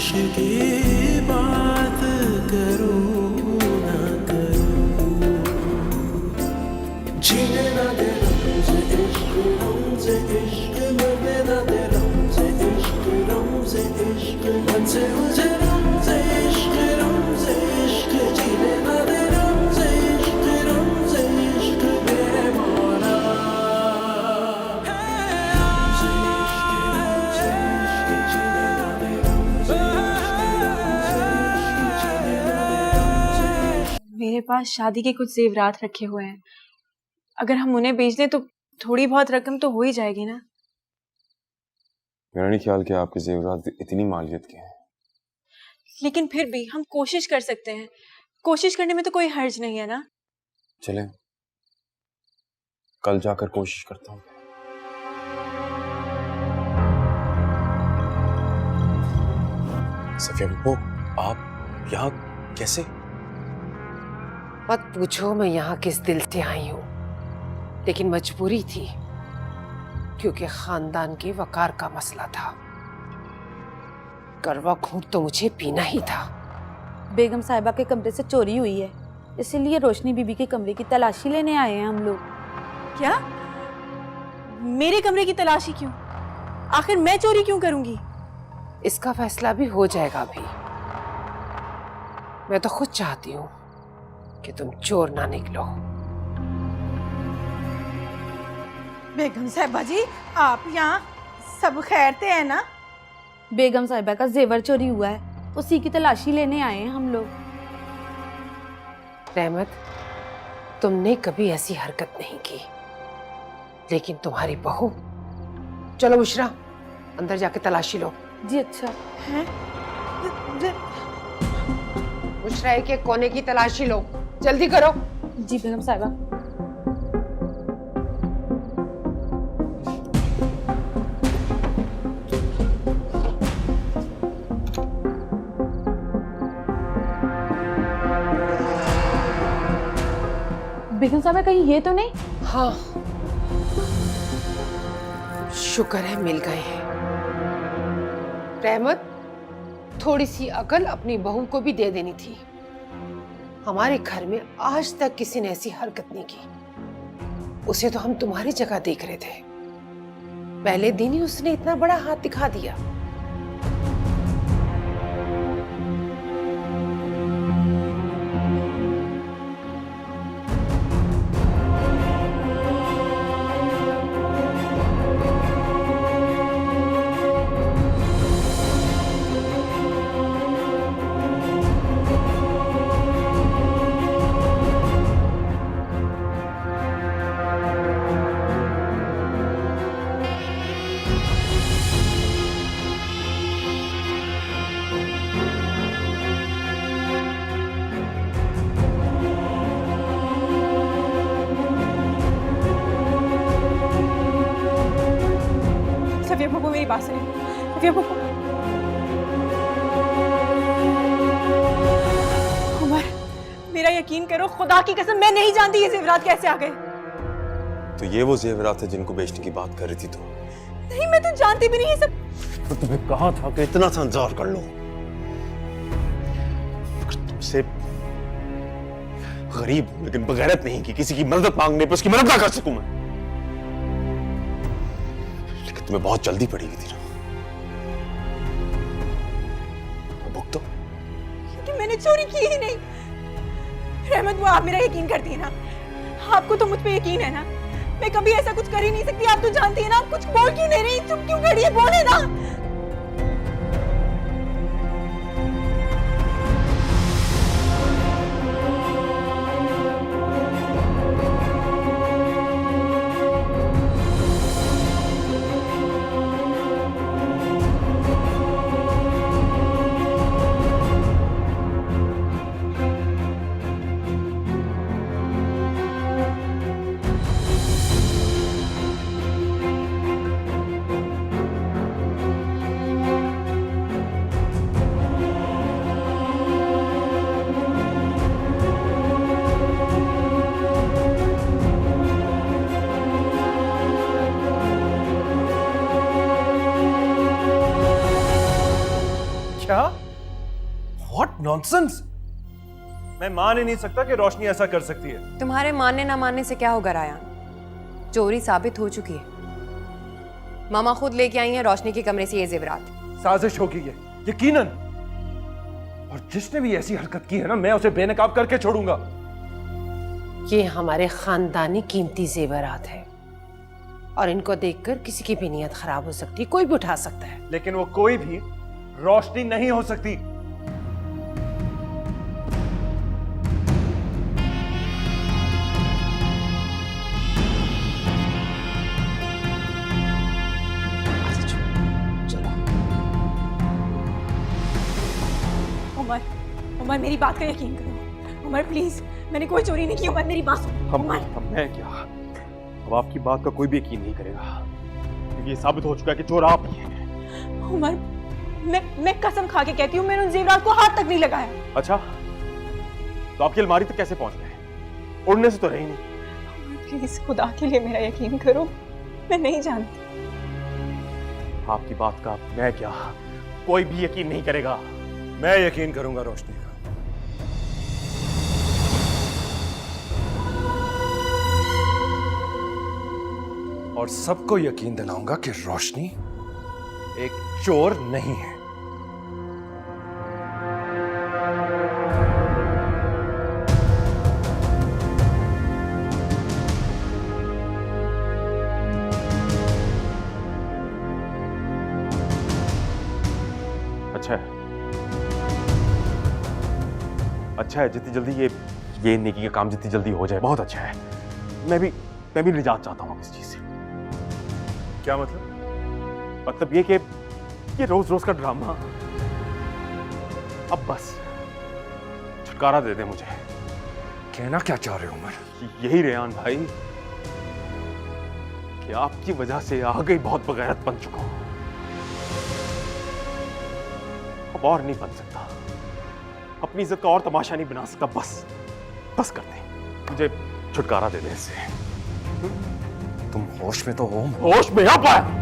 इश्क की बात करूं ना करूं, जीने ना दे रमज़े इश्क, रमज़े इश्क, मरने ना दे रमज़े इश्क, रमज़े इश्क, मन से मुझे रमज़े इश्क, रमज़े इश्क, जीने ना दे रमज़े इश्क, रमज़े इश्क, मेरे मौला। रमज़े इश्क, रमज़े इश्क, जीने ना दे रमज़े इश्क, जीने ना दे रमज़े इश्क। मेरे पास शादी के कुछ जेवरात रखे हुए हैं, अगर हम उन्हें बेच दें तो थोड़ी बहुत रकम तो हो ही जाएगी ना। मेरा नहीं ख्याल कि आपके जेवरात इतनी मालियत के हैं। लेकिन फिर भी हम कोशिश कर सकते हैं, कोशिश करने में तो कोई हर्ज नहीं है ना। चलें, कल जाकर कोशिश करता हूँ। सफिया बुप्पो, आप यहाँ कैसे? मत पूछो मैं यहाँ किस दिल से आई हूँ, लेकिन मजबूरी थी क्योंकि खानदान के वकार का मसला था। करवा घूंट तो मुझे पीना ही था। बेगम साहिबा के कमरे से चोरी हुई है, इसीलिए रोशनी बीबी के कमरे की तलाशी लेने आए हैं हम लोग। क्या? मेरे कमरे की तलाशी क्यों? आखिर मैं चोरी क्यों करूंगी? इसका फैसला भी हो जाएगा अभी। मैं तो खुद चाहती हूँ कि तुम चोर ना निकलो। बेगम साहिबा जी, आप यहाँ सब खैर ते है ना? बेगम साहिबा का जेवर चोरी हुआ है, उसी की तलाशी लेने आए हैं हम लोग। रहमत, तुमने कभी ऐसी हरकत नहीं की, लेकिन तुम्हारी बहू। चलो बुशरा, अंदर जाके तलाशी लो। जी अच्छा। हैं? बुशरा के कोने की तलाशी लो, जल्दी करो। जी बेगम साहिबा। बेगम साहिबा कहीं ये तो नहीं? हाँ, शुक्र है मिल गए हैं। रहमत, थोड़ी सी अकल अपनी बहू को भी दे देनी थी। हमारे घर में आज तक किसी ने ऐसी हरकत नहीं की। उसे तो हम तुम्हारी जगह देख रहे थे, पहले दिन ही उसने इतना बड़ा हाथ दिखा दिया। सफिया बुप्पो, मेरी बात सुनिए। सफिया बुप्पो। उमर, मेरा यकीन करो, खुदा की कसम मैं नहीं जानती ये जेवरात कैसे आ गए। तो ये वो जेवरात है जिनको बेचने की बात कर रही थी तो? नहीं, मैं तो जानती भी नहीं ये सब। तो तुम्हें कहा था कि इतना सा इंतजार कर लो। तुमसे गरीब हूं लेकिन बगैरत नहीं की किसी की मदद मांगने पर उसकी मदद ना कर सकूं मैं। लेकिन तुम्हें बहुत जल्दी पड़ी हुई थी ना। भुगतो। कि मैंने चोरी की ही नहीं। रहमत, वो आप मेरा यकीन करती है ना? आपको तो मुझ पे यकीन है ना? मैं कभी ऐसा कुछ कर ही नहीं सकती। आप तो जानती है ना। आप कुछ बोल क्यों नहीं रही? चुप क्यों खड़ी है? बोले ना। अच्छा, व्हाट नॉनसेंस। मैं मान ही नहीं सकता कि रोशनी ऐसा कर सकती है। तुम्हारे मानने ना मानने से क्या होगा रायान, चोरी साबित हो चुकी है। मामा खुद लेके आई हैं रोशनी के कमरे से ये जेवरात। साजिश होगी ये, यकीनन। और जिसने भी ऐसी हरकत की है ना, मैं उसे बेनकाब करके छोड़ूंगा। ये हमारे खानदानी कीमती जेवरात है और इनको देखकर किसी की भी नीयत खराब हो सकती है, कोई भी उठा सकता है। लेकिन वो कोई भी रोशनी नहीं हो सकती। उमर, उमर मेरी बात का यकीन करो। उमर प्लीज, मैंने कोई चोरी नहीं की। उमर मेरी बात सुनो। उमर, अब मैं क्या, अब आपकी बात का कोई भी यकीन नहीं करेगा क्योंकि ये साबित हो चुका है कि चोर आप ही हैं। उमर मैं कसम खा के कहती हूँ, मैंने उन जेवरात को हाथ तक नहीं लगाया। अच्छा, तो आपकी अलमारी तक कैसे पहुंच गए? उड़ने से तो रही नहीं। प्लीज खुदा के लिए मेरा यकीन करो, मैं नहीं जानती। आपकी बात का मैं क्या, कोई भी यकीन नहीं करेगा। मैं यकीन करूंगा रोशनी का। और सबको यकीन दिलाऊंगा कि रोशनी एक चोर नहीं है। अच्छा है, अच्छा है, जितनी जल्दी ये नेकी का काम जितनी जल्दी हो जाए बहुत अच्छा है। मैं भी निजात चाहता हूँ इस चीज से। क्या मतलब? मतलब ये कि ये रोज रोज का ड्रामा अब बस छुटकारा दे दे मुझे। कहना क्या चाह रहे हो उमर? यही रेयान भाई कि आपकी वजह से आ गई बहुत बगैरत बन चुका हूं, अब और नहीं बन सकता। अपनी इज्जत का और तमाशा नहीं बना सकता। बस कर दे, मुझे छुटकारा दे दे इससे। तुम होश में तो हो? होश में अब आया।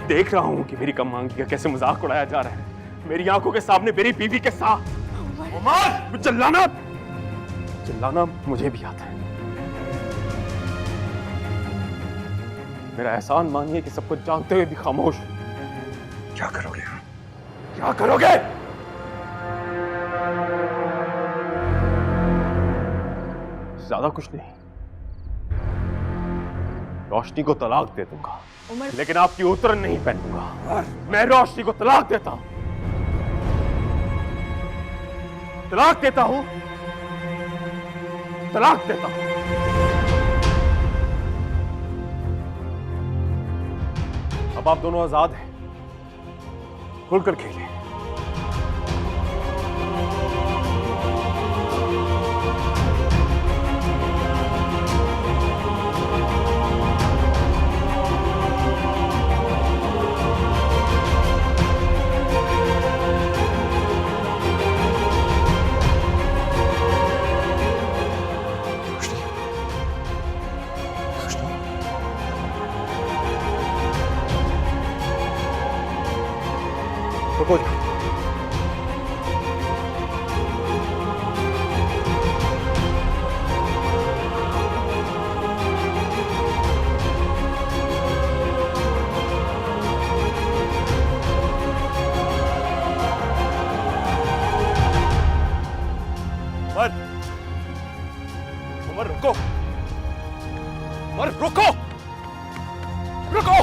देख रहा हूं कि मेरी कम मांगी का कैसे मजाक उड़ाया जा रहा है मेरी आंखों के सामने मेरी बीवी के साथ। उमर, चिल्लाना मुझे भी आता है। मेरा एहसान मानिए कि सब कुछ जानते हुए भी खामोश। क्या करोगे? क्या करोगे? ज्यादा कुछ नहीं, रोशनी को तलाक दे दूंगा, लेकिन आपकी उतरन नहीं पहनूंगा। मैं रोशनी को तलाक देता हूं, तलाक देता हूं, तलाक देता हूं। अब आप दोनों आजाद हैं, खुलकर खेलें। रुको जा। उमर रुको, उमर रुको, रुको।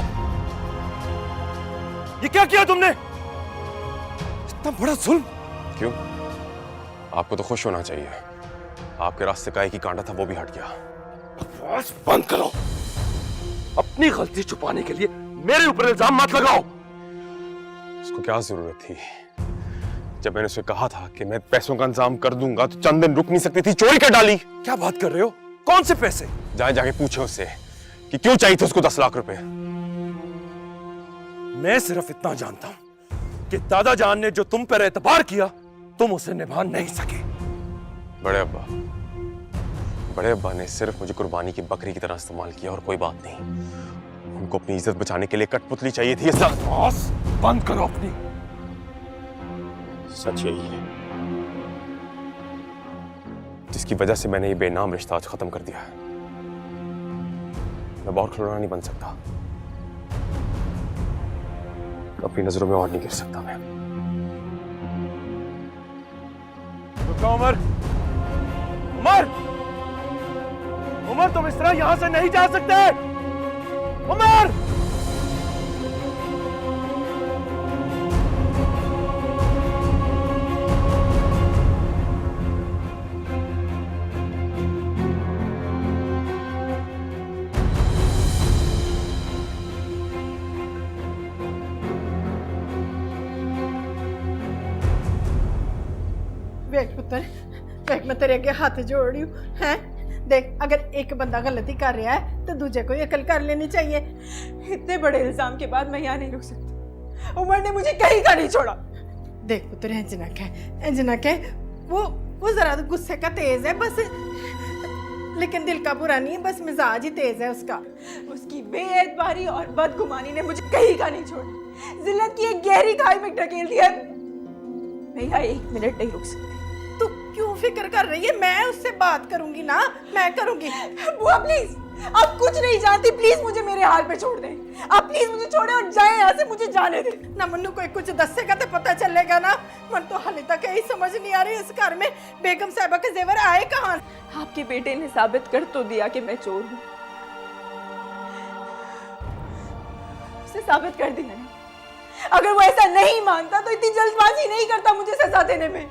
ये क्या किया तुमने? इतना बड़ा जुल्म। क्यों? आपको तो खुश होना चाहिए, आपके रास्ते का एक ही कांटा था, वो भी हट गया। बकवास बंद करो। अपनी गलती छुपाने के लिए मेरे ऊपर इल्जाम मत लगाओ। उसको क्या जरूरत थी? जब मैंने उसे कहा था कि मैं पैसों का इंतजाम कर दूंगा तो चंद दिन रुक नहीं सकती थी, चोरी कर डाली। क्या बात कर रहे हो? कौन से पैसे? जाके पूछे उससे कि क्यों चाहिए थे उसको 10 लाख रुपए। मैं सिर्फ इतना जानता हूं कि दादा जान ने जो तुम पर एतबार किया, तुम उसे निभा नहीं सके। बड़े अब्बा ने सिर्फ मुझे कुर्बानी की बकरी की तरह इस्तेमाल किया और कोई बात नहीं। उनको अपनी इज्जत बचाने के लिए कठपुतली चाहिए थी। बॉस, बंद करो अपनी। सच यही है जिसकी वजह से मैंने ये बेनाम रिश्ता आज खत्म कर दिया है। मैं और खिलौना नहीं बन सकता, अपनी नजरों में और नहीं गिर सकता मैं। रुको उमर, उमर, उमर तुम इस तरह यहां से नहीं जा सकते। उमर! वेख पुत्र, वेख मैं तेरे अगे हाथ जोड़ रही हूँ हैं। देख, अगर एक बंदा गलती कर रहा है तो दूजे को अकल कर लेनी चाहिए। इतने बड़े इल्जाम के बाद मैं यहाँ नहीं रुक सकती। उमर ने मुझे कहीं का नहीं छोड़ा। देख पुत्र, इंज ना कह, वो जरा गुस्से का तेज है बस, लेकिन दिल का बुरा नहीं है, बस मिजाज ही तेज है उसका। उसकी बेएतबारी और बदगुमानी ने मुझे कहीं का नहीं छोड़ा। जिल्लत की एक गहरी खाई में ढकेल दिया। मैं यहाँ 1 मिनट नहीं रुक सकती। तू क्यों फिक्र कर रही है? मैं उससे बात करूंगी ना, मैं करूंगी। बुआ प्लीज, आप कुछ नहीं जानती, प्लीज मुझे मेरे हाल पे छोड़ दें। आप प्लीज मुझे छोड़े और जाए यहाँ से, मुझे जाने दें। ना मन्नू कोई कुछ दसेगा तो पता चलेगा ना। मन तो हाले तक यही समझ नहीं आ रही, इस घर में बेगम साहिबा के जेवर आए कहाँ? आपके बेटे ने साबित कर तो दिया कि मैं चोर हूँ। उसे साबित कर दिया ना। अगर वो ऐसा नहीं मानता तो इतनी जल्दबाजी नहीं करता मुझे सजा देने में।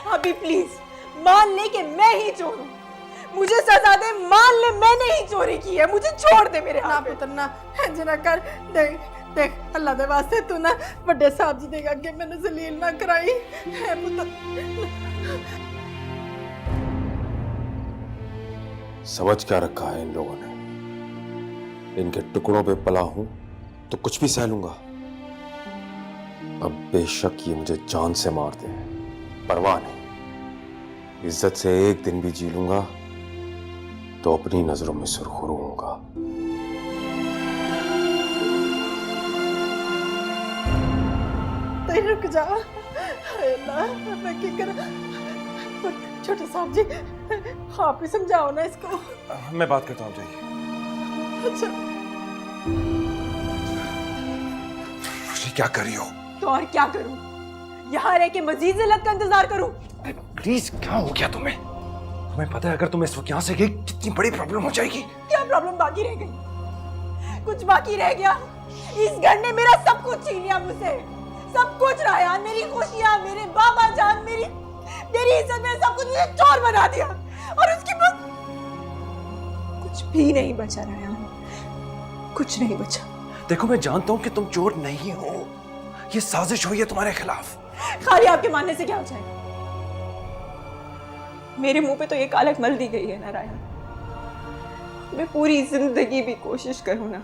अभी प्लीज मान ले कि मैं ही चोर हूँ, मुझे सजा दे। मान ले मैंने ही चोरी की है, मुझे छोड़ दे मेरे हाथ पे। पुत्र ना जना कर। देख देख, अल्लाह दे वास्ते तू ना बड़े साहब जी दे अगे मैंने जलील ना कराई है पुत्र। समझ क्या रखा है इन लोगों ने? इनके टुकड़ों पे पला हूं तो कुछ भी सह लूंगा। अब बेशक ये मुझे जान से मार दे, परवाह नहीं। इज्जत से एक दिन भी जी लूंगा तो अपनी नजरों में सुरखरू होऊंगा। तो रुक जा। हाय अल्लाह, मैं क्या करूं? छोटे साहब जी, आप ही समझाओ ना इसको। मैं बात करता हूँ, जाइए। अच्छा, क्या कर रही हो? तो और क्या करूं? यहाँ रह के मजीद जिल्लत का इंतजार करूं? प्लीज, क्या हो गया तुम्हें? तुम्हें पता है अगर तुम इस वक्त यहाँ से गई कितनी बड़ी प्रॉब्लम हो जाएगी। क्या प्रॉब्लम बाकी रह गई? कुछ बाकी रह गया? इस घर ने मेरा सब कुछ छीन लिया मुझसे, सब कुछ। रायान, मेरी खुशियां, मेरे बाबा जान, मेरी इज्जत, मेरा सब कुछ मुझे चोर बना दिया। और उसके बाद कुछ भी नहीं बचा रायान, कुछ नहीं बचा। देखो, मैं जानता हूँ कि तुम चोर नहीं हो, ये साजिश हुई है तुम्हारे खिलाफ। खाली आपके मानने से क्या हो जाएगा? मेरे मुंह पे तो ये कालक मल दी गई है ना रायान। मैं पूरी जिंदगी भी कोशिश करूं ना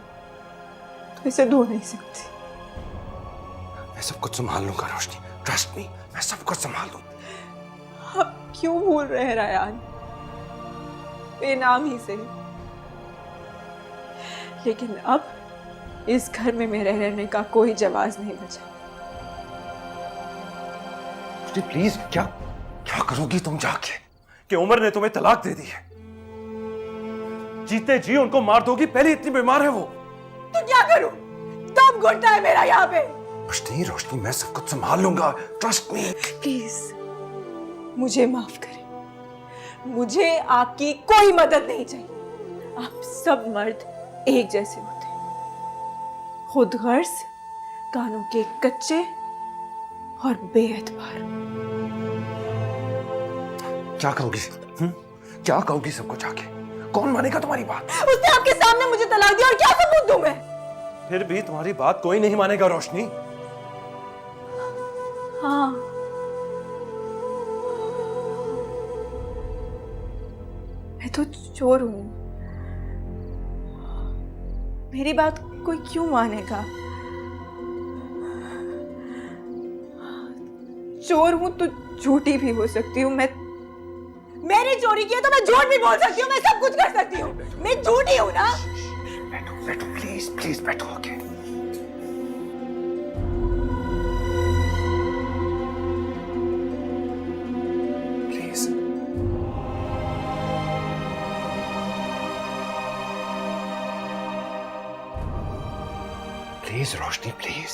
तो इसे धो नहीं सकती। मैं सब कुछ संभाल लूंगा रोशनी, ट्रस्ट मी, मैं सब कुछ संभाल लूंगा। आप क्यों भूल रहे हैं रायान? बेनाम ही से, लेकिन अब इस घर में मेरे रहने का कोई जवाज नहीं बचा। प्लीज, क्या क्या करोगी तुम जाके कि उमर ने तुम्हें तलाक दे दी है? जीते जी उनको मार दोगी? पहले इतनी बीमार है वो। तो क्या करूं? दम घुटता है मेरा यहाँ पे। रोशनी, रोशनी, मैं सब कुछ संभाल लूंगा, ट्रस्ट मी। प्लीज मुझे माफ करें, मुझे आपकी कोई मदद नहीं चाहिए। आप सब मर्द एक जैसे होते हैं, खुद गर्ज, कानों के कच्चे और बेएतबार। क्या कहोगी? क्या कहोगी सबको जाके? कौन मानेगा तुम्हारी बात? उसने आपके सामने मुझे तलाक दिया और क्या सबूत दूं मैं? फिर भी तुम्हारी बात कोई नहीं मानेगा रोशनी। हाँ, मैं तो चोर हूं, मेरी बात कोई क्यों मानेगा? चोर हूं तो झूठी भी हो सकती हूँ। मैंने चोरी की है तो मैं झूठ भी बोल सकती हूँ, मैं सब कुछ कर सकती हूँ। मैं झूठी हूँ ना? बैठो, बैठो, प्लीज, प्लीज बैठो। ओके, प्लीज रोशनी, प्लीज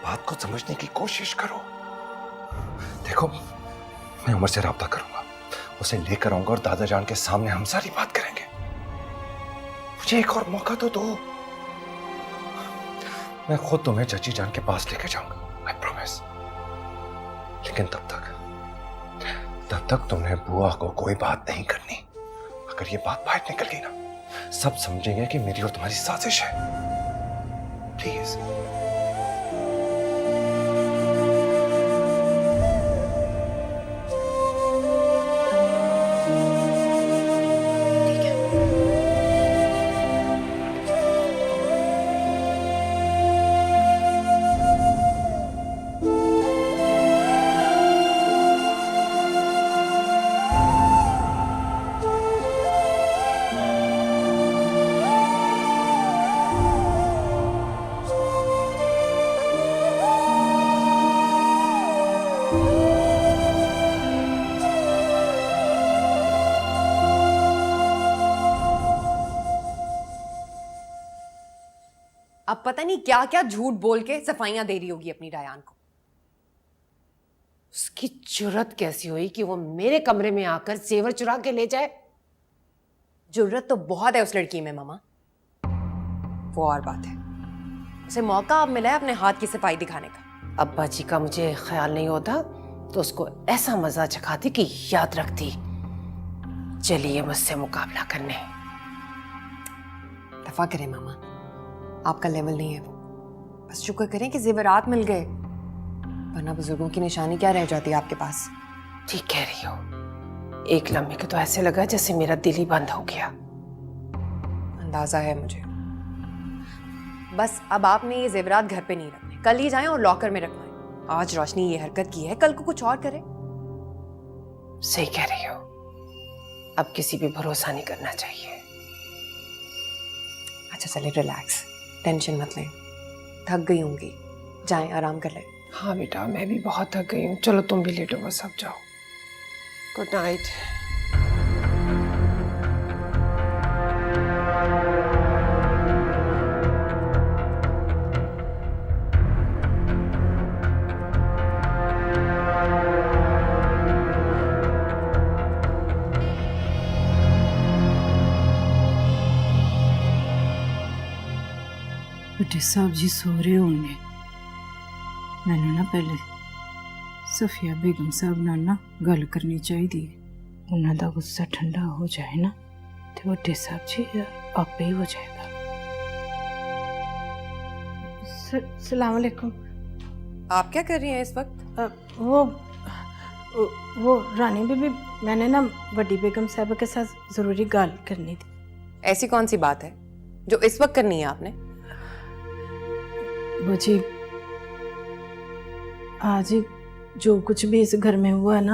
बात को समझने की कोशिश करो। देखो, मैं उमर से राब्ता करूंगा, उसे लेकर आऊंगा और दादा जान के सामने हम सारी बात करेंगे। मुझे एक और मौका तो दो। मैं खुद तुम्हें चाची जान के पास लेकर जाऊंगा, आई प्रॉमिस। लेकिन तब तक तुम्हें बुआ को कोई बात नहीं करनी। अगर ये बात बाहर निकल गई ना, सब समझेंगे कि मेरी और तुम्हारी साजिश है। प्लीज। अब पता नहीं क्या क्या झूठ बोल के सफाइयां दे रही होगी अपनी रायान को। उसकी जुर्रत कैसी हुई कि वो मेरे कमरे में आकर जेवर चुरा के ले जाए? जुर्रत तो बहुत है उस लड़की में मामा, वो और बात है। उसे मौका अब मिला है अपने हाथ की सफाई दिखाने का। अब्बा जी का मुझे ख्याल नहीं होता तो उसको ऐसा मजा चखाती कि याद रखती, चलिए मुझसे मुकाबला करने। दफा करें मामा, आपका लेवल नहीं है वो। बस शुक्र करें कि जेवरात मिल गए, वरना बुजुर्गों की निशानी क्या रह जाती है आपके पास। ठीक कह रही हो। एक लम्हे को तो ऐसे लगा जैसे मेरा दिल ही बंद हो गया। अंदाजा है मुझे। बस अब आपने ये जेवरात घर पे नहीं रखने, कल ही जाएं और लॉकर में रखवाएं। आज रोशनी ये हरकत की है, कल को कुछ और करे। सही कह रही हो। अब किसी पे भरोसा नहीं करना चाहिए। अच्छा चले, रिलैक्स, टेंशन मत लें। थक गई होंगी, जाएं आराम कर लें। हाँ बेटा, मैं भी बहुत थक गई हूँ। चलो तुम भी लेटो, बस अब जाओ। Good night. बड़े साहब जी सो रहे होंगे। मैंने ना पहले सफिया बेगम साहब नाल ना गल करनी चाहिए। उन्हों का गुस्सा ठंडा हो जाए ना तो बड़े साहब जी आपे ही हो जाएगा। सलाम अलैकुम। आप क्या कर रही हैं इस वक्त? वो रानी बीबी, मैंने ना बड़ी बेगम साहब के साथ जरूरी गल करनी थी। ऐसी कौन सी बात है जो इस वक्त करनी है आपने? वो जी, आज जो कुछ भी इस घर में हुआ है ना।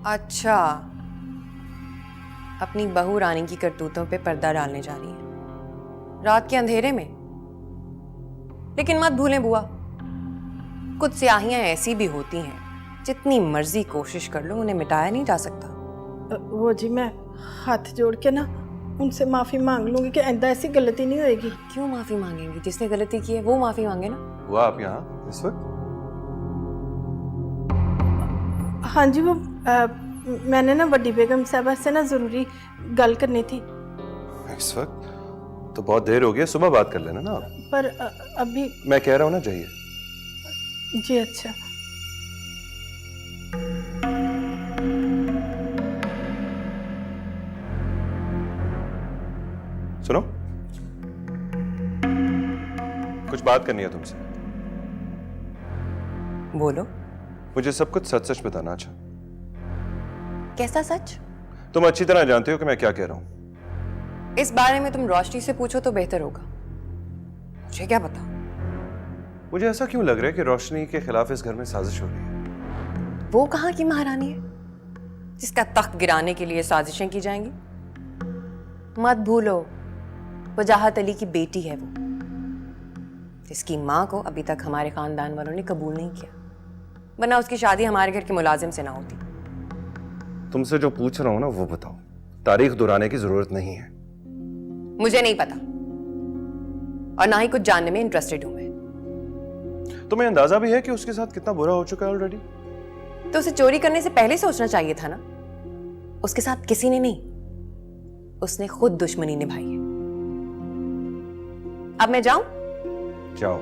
अच्छा, अपनी बहू रानी की करतूतों पे पर्दा डालने जा रही हैं रात के अंधेरे में। लेकिन मत भूलें बुआ, कुछ स्याहियां ऐसी भी होती हैं जितनी मर्जी कोशिश कर लो उन्हें मिटाया नहीं जा सकता। वो जी, मैं हाथ जोड़ के ना उनसे माफी मांग लूंगी कि ऐसा ऐसी गलती नहीं होएगी। क्यों माफी मांगेंगी? जिसने गलती की है वो माफी मांगे ना। हुआ आप यहाँ इस वक्त? हाँ जी, वो मैंने ना बड़ी बेगम साहबा से ना जरूरी गल करनी थी। इस वक्त तो बहुत देर हो गई, सुबह बात कर लेना ना आप। पर अभी मैं कह रहा हूँ ना, जाइए। जी अच्छा। सुनो, कुछ बात करनी है तुमसे। बोलो। मुझे सब कुछ सच सच बताना। अच्छा, कैसा सच? तुम अच्छी तरह जानते हो कि मैं क्या कह रहा हूं। इस बारे में तुम रोशनी से पूछो तो बेहतर होगा, मुझे क्या पता। मुझे ऐसा क्यों लग रहा है कि रोशनी के खिलाफ इस घर में साजिश हो रही है? वो कहाँ की महारानी है जिसका तख्त गिराने के लिए साजिशें की जाएंगी? मत भूलो, वजाहत अली की बेटी है वो, जिसकी माँ को अभी तक हमारे खानदान वालों ने कबूल नहीं किया, वरना उसकी शादी हमारे घर के मुलाजिम से ना होती। तुमसे जो पूछ रहा हूं ना वो बताओ। तारीख दोहराने की जरूरत नहीं है। मुझे नहीं पता। और ना ही कुछ जानने में इंटरेस्टेड हूं मैं। तुम्हें अंदाजा भी है कि उसके साथ कितना बुरा हो चुका है ऑलरेडी? तो उसे चोरी करने से पहले सोचना चाहिए था ना। उसके साथ किसी ने नहीं, उसने खुद दुश्मनी निभाई है। अब मैं जाऊं? जाओ।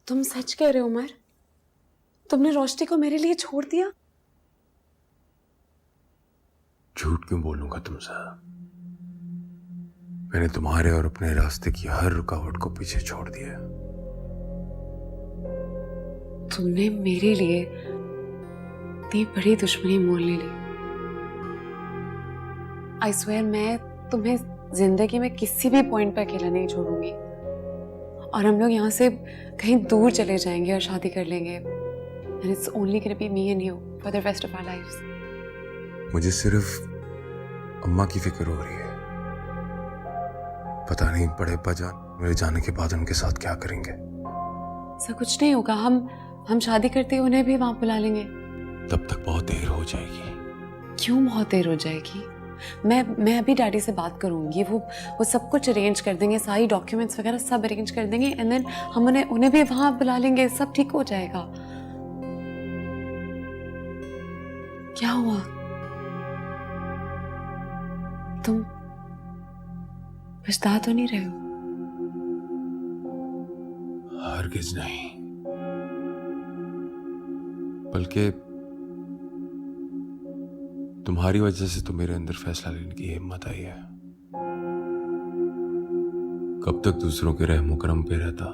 तुम सच कह रहे हो उमर? तुमने रोशनी को मेरे लिए छोड़ दिया? झूठ क्यों बोलूंगा तुमसे? मैंने तुम्हारे और अपने रास्ते की हर रुकावट को पीछे छोड़ दिया। तुमने मेरे लिए इतनी बड़ी दुश्मनी मोल ले ली। आई स्वेयर मैं तुम्हें जिंदगी में किसी भी पॉइंट पर अकेला नहीं छोड़ूंगी, और हम लोग यहाँ से कहीं दूर चले जाएंगे और शादी कर लेंगे। And it's only gonna be me and you for the rest of our lives. मुझे सिर्फ अम्मा की फिक्र हो रही है। पता नहीं बड़े अब्बा जान मेरे जाने के बाद उनके साथ क्या करेंगे। ऐसा कुछ नहीं होगा, हम शादी करते हुए उन्हें भी वहां बुला लेंगे। तब तक बहुत देर हो जाएगी। क्यों बहुत देर हो जाएगी? मैं अभी डैडी से बात करूंगी, वो सब कुछ अरेंज कर देंगे, सारी डॉक्यूमेंट्स वगैरह सब अरेंज कर देंगे, एंड देन हम उन्हें भी वहां बुला लेंगे, सब ठीक हो जाएगा। क्या हुआ? तुम पछता तो नहीं रहे हो? हरगिज नहीं, बल्कि तुम्हारी वजह से तो मेरे अंदर फैसला लेने की हिम्मत आई है। कब तक दूसरों के रहमो करम पे रहता?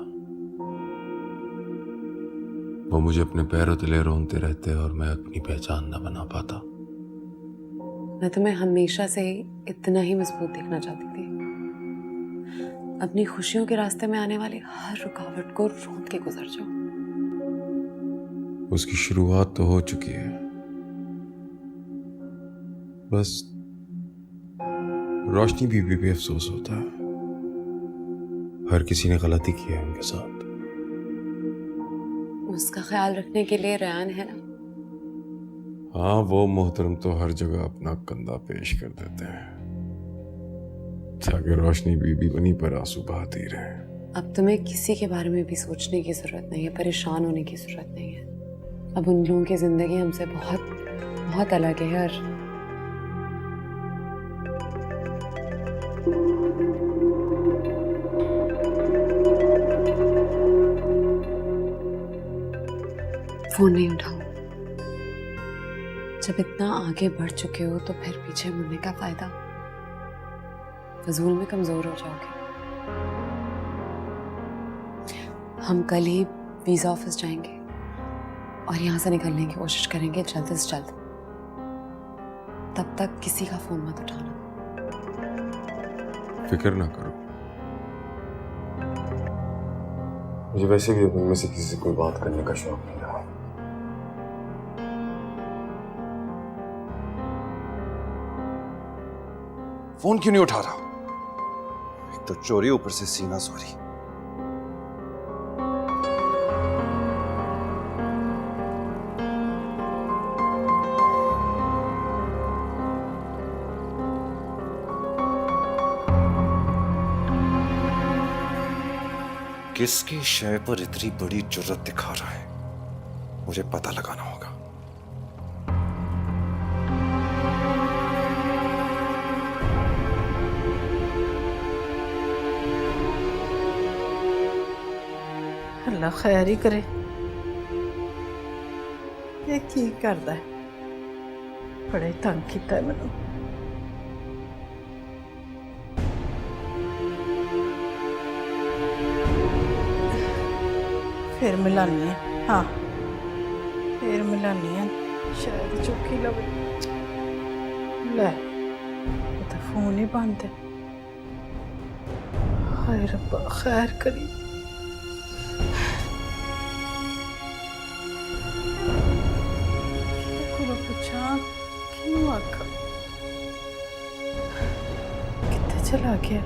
वो मुझे अपने पैरों तले रोनते रहते और मैं अपनी पहचान न बना पाता। मैं तुम्हें हमेशा से इतना ही मजबूत देखना चाहती थी। अपनी खुशियों के रास्ते में आने वाली हर रुकावट को रोंद के गुजर जाओ। उसकी शुरुआत तो हो चुकी है, बस रोशनी बीबी भी अफसोस होता है। हर किसी ने गलती की है उनके साथ। उसका ख्याल रखने के लिए रयान है ना। हाँ, वो मोहतरम तो हर जगह अपना कंधा पेश कर देते हैं ताकि रोशनी बीबी बनी पर आंसू बहाती रहे। अब तुम्हें किसी के बारे में भी सोचने की जरूरत नहीं है, परेशान होने की जरूरत नहीं है। अब उन लोगों की जिंदगी हमसे बहुत बहुत अलग है। और फोन नहीं उठाऊं। जब इतना आगे बढ़ चुके हो तो फिर पीछे मुड़ने का फायदा? फजूल में कमजोर हो जाओगे। हम कल ही वीजा ऑफिस जाएंगे और यहां से निकलने की कोशिश करेंगे जल्द से जल्द। तब तक किसी का फोन मत उठाना। फिक्र ना करो, मुझे वैसे भी उनमें से किसी से कोई बात करने का शौक नहीं रहा। फोन क्यों नहीं उठा रहा? एक तो चोरी, ऊपर से सीना सॉरी। किसकी शय पर इतनी बड़ी जुर्रत दिखा रहा है? मुझे पता लगाना होगा। अल्लाह खैर ही करे। ये की करदा है? बड़ा ही तंग किया है मैंने। फिर मिलानी है, हाँ फिर मिलानी है, शायद चौकी लगे। ले ये तो फोन ही बंद है। हाय रब्बा खैर करी। पूछा क्यों आखा कितने चला गया।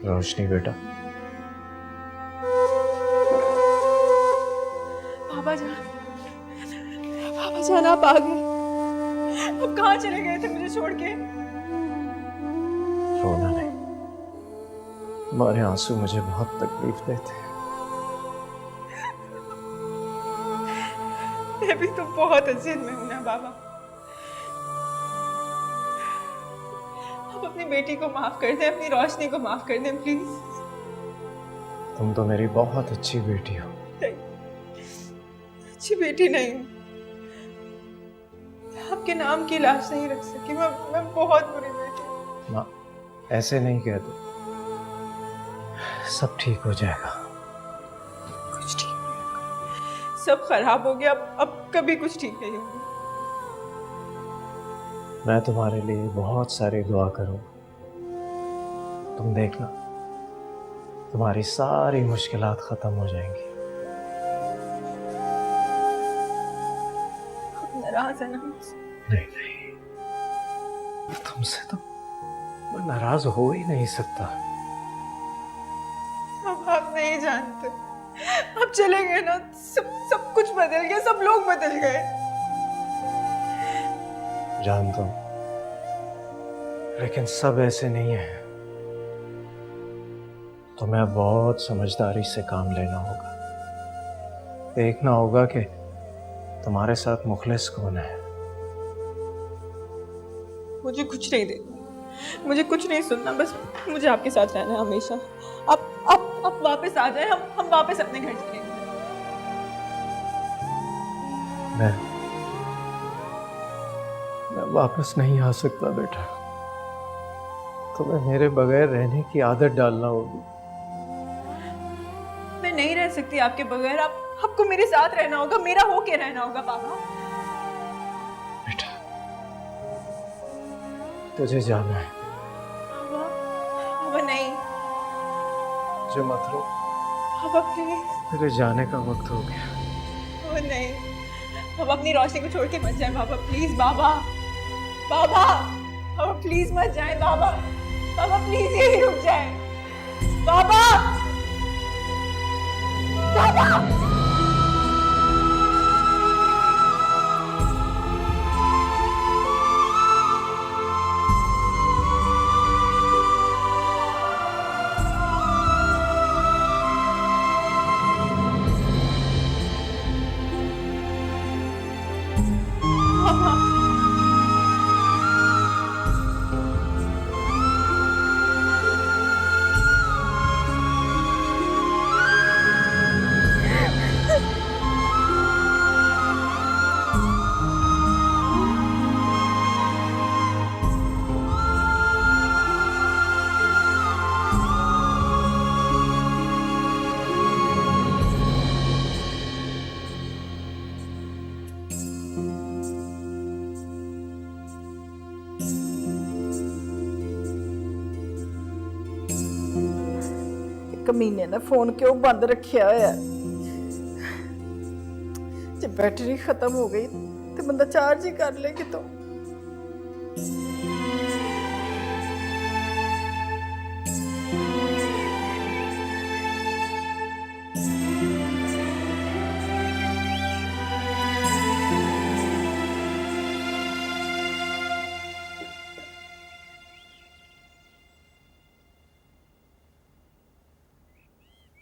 रोशनी बेटा, बाबा जान आप आ गए। अब कहाँ चले गए थे मुझे छोड़ के? रोना नहीं, तुम्हारे आंसू मुझे बहुत तकलीफ देते हैं। मैं भी तो बहुत अजीज में हूं ना बाबा। आप अपनी बेटी को माफ कर दें, अपनी रोशनी को माफ कर दें प्लीज। तुम तो मेरी बहुत अच्छी बेटी हो। अच्छी बेटी नहीं हूं, आपके नाम की लाश नहीं रख सकी। मैं बहुत बुरी बेटी हूं। माँ ऐसे नहीं कहते, सब ठीक हो जाएगा। कुछ ठीक नहीं होगा, सब खराब हो गया। अब कभी कुछ ठीक नहीं होगा। मैं तुम्हारे लिए बहुत सारी दुआ करूं, तुम देखना तुम्हारी सारी मुश्किलात खत्म हो जाएंगी। नाराज है ना मुझसे? नहीं, तुमसे तो मैं नाराज हो ही नहीं सकता। अब आप नहीं जानते, आप चले गए ना, सब कुछ बदल गया, सब लोग बदल गए। जानता हूं, लेकिन सब ऐसे नहीं है। तुम्हें बहुत समझदारी से काम लेना होगा। देखना होगा कि तुम्हारे साथ मुखलिस कौन है। मुझे कुछ नहीं देखना, मुझे कुछ नहीं सुनना, बस मुझे आपके साथ रहना है हमेशा। आप वापस आ जाए, हम वापस अपने घर चलेंगे। मैं वापस नहीं आ सकता बेटा। तुम्हें मेरे बगैर रहने की आदत डालना होगी। मैं नहीं रह सकती आपके बगैर। आपको मेरे साथ रहना होगा, मेरा होके रहना होगा बाबा। बेटा तुझे जाना है। बाबा नहीं, मुझे मत रो। बाबा प्लीज। तेरे जाने का वक्त हो गया। वो नहीं, अब अपनी रोशनी को छोड़ के मत जाए बाबा प्लीज। बाबा प्लीज मत जाए बाबा प्लीज यही रुक जाए बाबा। कमीने ने फोन क्यों बंद रखा है? जब बैटरी खत्म हो गई तो बंदा चार्ज ही कर ले कि तो।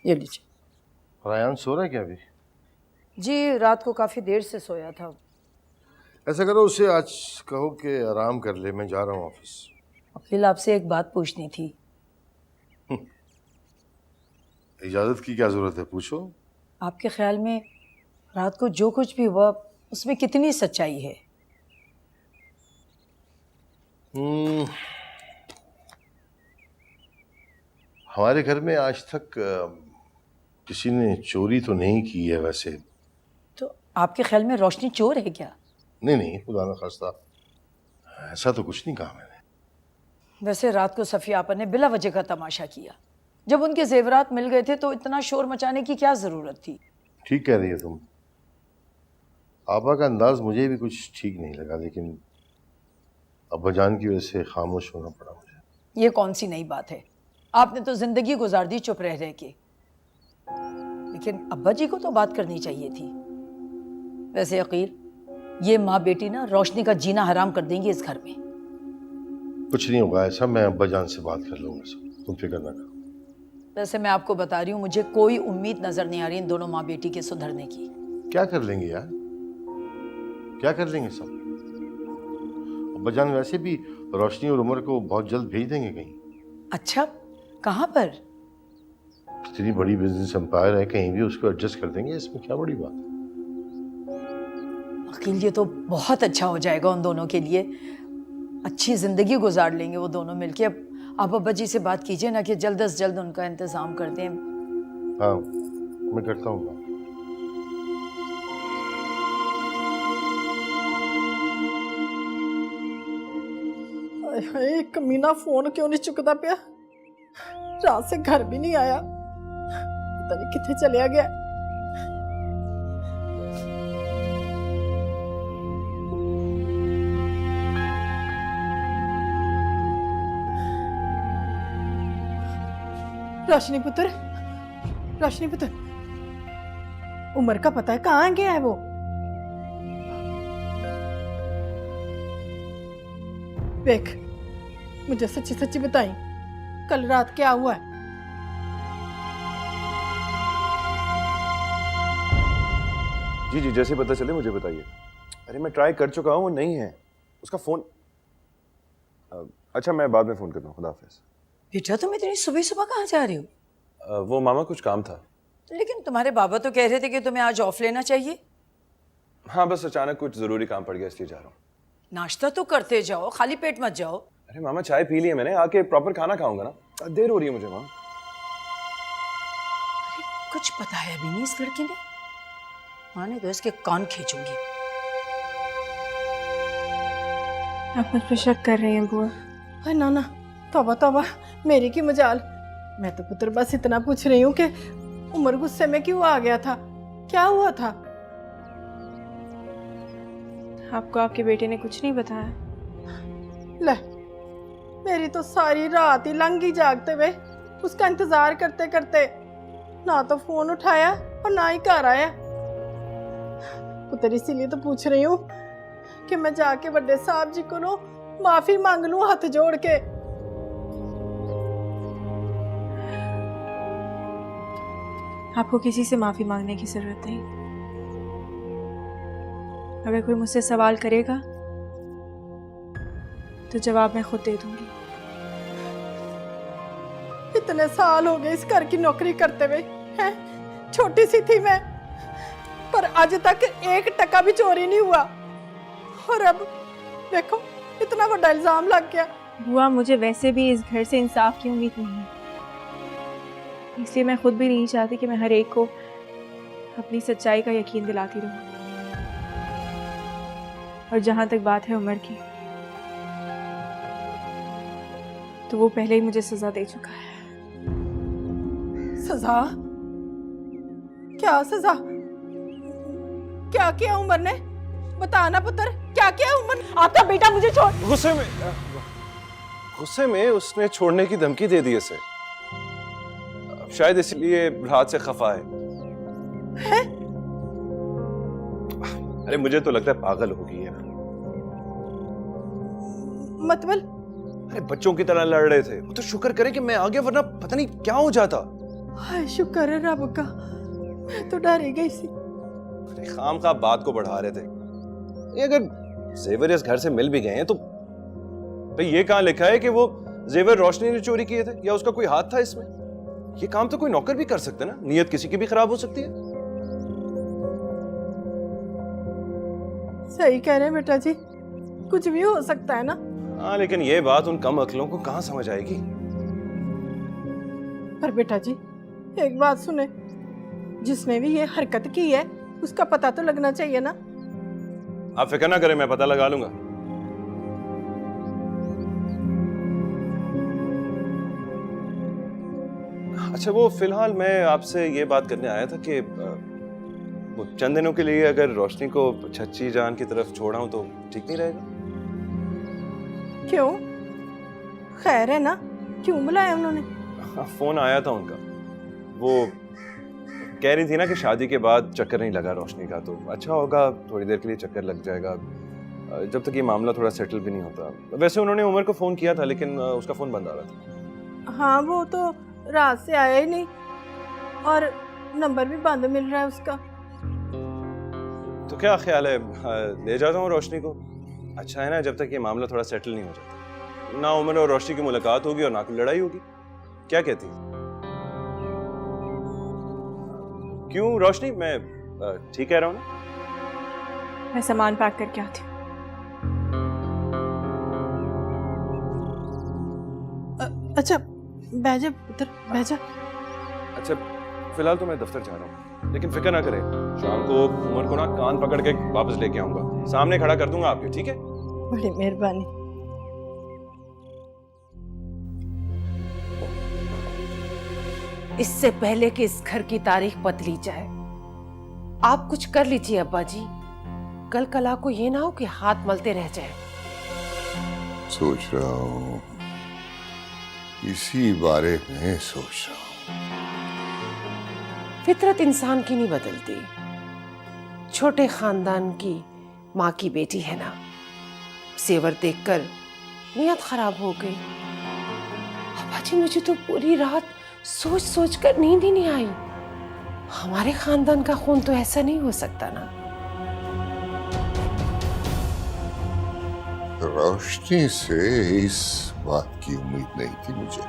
ये लीजिए। रायान सो रहा है क्या अभी? जी रात को काफ़ी देर से सोया था। ऐसा करो उसे आज कहो कि आराम कर ले, मैं जा रहा हूँ ऑफिस। अकील आपसे एक बात पूछनी थी। इजाज़त की क्या ज़रूरत है, पूछो। आपके ख्याल में रात को जो कुछ भी हुआ उसमें कितनी सच्चाई है? हमारे घर में आज तक किसी ने चोरी तो नहीं की है वैसे। तो आपके ख्याल में रोशनी चोर है क्या? नहीं नहीं, खुदा न खास्ता, ऐसा तो कुछ नहीं कहा मैंने। वैसे रात को सफिया आपा ने बिला वजह का तमाशा किया। जब उनके जेवरात मिल गए थे तो इतना शोर मचाने की क्या ज़रूरत थी? ठीक कह रही है तुम। आपा का अंदाज मुझे भी कुछ ठीक नहीं लगा, लेकिन अब्बाजान की वजह से खामोश होना पड़ा मुझे। ये कौन सी नई बात है? आपने तो जिंदगी गुजार दी चुप रह रह के, लेकिन अब्बा जी को तो बात करनी चाहिए थी। वैसे अकील, ये माँ बेटी ना रोशनी का जीना हराम कर देंगी इस घर में। कुछ नहीं होगा ऐसा, मैं अब्बाजान से बात कर लूंगा, सब तुम फिक्र ना करो। वैसे मैं आपको बता रही हूँ, मुझे कोई उम्मीद नजर नहीं आ रही इन दोनों माँ बेटी के सुधरने की। क्या कर लेंगे यार, क्या कर लेंगे सब। अब्बाजान वैसे भी रोशनी और उमर को बहुत जल्द भेज देंगे कहीं। अच्छा, कहाँ पर? इतनी बड़ी बिजनेस एम्पायर है, कहीं भी उसको एडजस्ट कर देंगे, इसमें क्या बड़ी बात है। अकील, ये तो बहुत अच्छा हो जाएगा उन दोनों के लिए। अच्छी जिंदगी गुजार लेंगे वो दोनों मिलके। अब आप अब्बा जी से बात कीजिए ना कि जल्द से जल्द उनका इंतजाम कर दें। हाँ, मैं करता हूँ। कमीना फोन क्यों नहीं चुकता पिया? रात से घर भी नहीं आया, पता नहीं किथे चलिया गया। रोशनी पुत्र, रोशनी पुत्र, उमर का पता है कहाँ गया है वो? देख, मुझे सच्ची सच्ची बताई, कल रात क्या हुआ है? जी जी, जैसे पता चले मुझे बताइए। अरे मैं ट्राई कर चुका हूँ, वो नहीं है उसका फोन। अच्छा, मैं बाद में फोन करता हूँ, खुदा हाफिज। बेटा, तुम इतनी सुबह सुबह कहाँ जा रहे हो? वो मामा कुछ काम था। लेकिन तुम्हारे बाबा तो कह रहे थे कि तुम्हें आज ऑफ लेना चाहिए। हाँ, बस अचानक कुछ जरूरी काम पड़ गया इसलिए जा रहा हूँ। नाश्ता तो करते जाओ, खाली पेट मत जाओ। अरे मामा, चाय पी ली है मैंने, आके प्रॉपर खाना खाऊंगा ना, देर हो रही है मुझे मामा। अरे कुछ बताया भी नहीं इस लड़की ने। माने तो इसके कान खींचूंगी। आप मुझ पर शक कर रही हैं बुआ? अरे नाना, तौबा तौबा, मेरी की मजाल। मैं तो पुत्र बस इतना पूछ रही हूँ कि उमर गुस्से में क्यों आ गया था? क्या हुआ था? आपको आपके बेटे ने कुछ नहीं बताया? ले, मेरी तो सारी रात ही लंघी जागते हुए उसका इंतजार करते करते। ना तो फोन उठाया और ना ही घर आया। पुत्र इसीलिए तो पूछ रही हूँ कि मैं जाके बड़े साहब जी को माफी मांग लूं हाथ जोड़ के। आपको किसी से माफी मांगने की जरूरत नहीं। अगर कोई मुझसे सवाल करेगा तो जवाब मैं खुद दे दूंगी। इतने साल हो गए इस घर की नौकरी करते हुए, हैं? छोटी सी थी मैं, पर आज तक 1 टका भी चोरी नहीं हुआ। और अब देखो, इतना बड़ा इल्जाम लग गया। बुआ, मुझे वैसे भी इस घर से इंसाफ की उम्मीद नहीं है, इसलिए मैं खुद भी नहीं चाहती कि मैं हर एक को अपनी सच्चाई का यकीन दिलाती रहूं। और जहां तक बात है उमर की, तो वो पहले ही मुझे सजा दे चुका है। सजा? क्या सजा? क्या किया उमर ने? बताना पुत्र, क्या किया उमर? आपका बेटा मुझे छोड़। गुस्से में उसने छोड़ने की धमकी दे दी इसे, शायद इसलिए रात से खफा है। अरे मुझे तो लगता है पागल हो गई है। मतलब? अरे बच्चों की तरह लड़ रहे थे, वो तो शुक्र करे कि मैं आ गया, वरना पता नहीं क्या हो जाता। हाय शुक्र है रब का, मैं तो डर ही गई सी। अरे खाम खा बात को बढ़ा रहे थे। ये अगर जेवर इस घर से मिल भी गए हैं तो भाई ये कहाँ लिखा है कि वो जेवर रोशनी ने चोरी किए थे या उसका कोई हाथ था इसमें? ये काम तो कोई नौकर भी कर सकता है ना, नीयत किसी की भी खराब हो सकती है। सही कह रहे हैं बेटा जी, कुछ भी हो सकता है ना। हाँ लेकिन ये बात उन कम अक्लों को कहाँ समझ आएगी? पर बेटा जी एक बात सुने, जिसने भी ये हरकत की है उसका पता तो लगना चाहिए ना। आप फिक्र ना करें, मैं पता लगा लूंगा। अच्छा वो फिलहाल मैं आपसे ये बात करने आया था कि वो चंद दिनों के लिए अगर रोशनी को छच्ची जान की तरफ छोड़ा हूं तो ठीक नहीं रहेगा? क्यों, खैर है ना? क्यों बुलाया उन्होंने? हाँ, फोन आया था उनका। वो कह रही थी ना कि शादी के बाद चक्कर नहीं लगा रोशनी का, तो अच्छा होगा थोड़ी देर के लिए चक्कर लग जाएगा जब तक ये मामला थोड़ा सेटल भी नहीं होता। वैसे उन्होंने उमर को फोन किया था लेकिन उसका फोन बंद आ रहा था। हाँ वो तो रात से आया ही नहीं और नंबर भी बंद मिल रहा है उसका। तो क्या ख्याल है, ले जाता हूँ रोशनी को? अच्छा है ना, जब तक ये मामला थोड़ा सेटल नहीं हो जाता, ना उमर और रोशनी की मुलाकात होगी और ना कोई लड़ाई होगी। क्या कहती है? क्यों रोशनी, मैं ठीक कह रहा हूँ ना? मैं सामान पैक करके आती हूँ। अच्छा बैठ जा पुत्र, बैठ जा। अच्छा फिलहाल तो मैं दफ्तर जा रहा हूँ, लेकिन फिक्र ना करें, शाम को उमर को ना कान पकड़ के वापस लेके आऊंगा, सामने खड़ा कर दूंगा आपके, ठीक है? बड़ी मेहरबानी। इससे पहले कि इस घर की तारीख बदली जाए, आप कुछ कर लीजिए अब्बा जी। कल कला को ये ना हो कि हाथ मलते रह जाए। सोच रहा हूँ, इसी बारे में सोच रहा हूँ। फितरत इंसान की नहीं बदलती। छोटे खानदान की माँ की बेटी है ना, सेवर देखकर नीयत खराब हो गई। अब्बा जी मुझे तो पूरी रात सोच सोच कर नींद ही नहीं आई। हमारे खानदान का खून तो ऐसा नहीं हो सकता ना। रोशनी से इस बात की उम्मीद नहीं थी मुझे।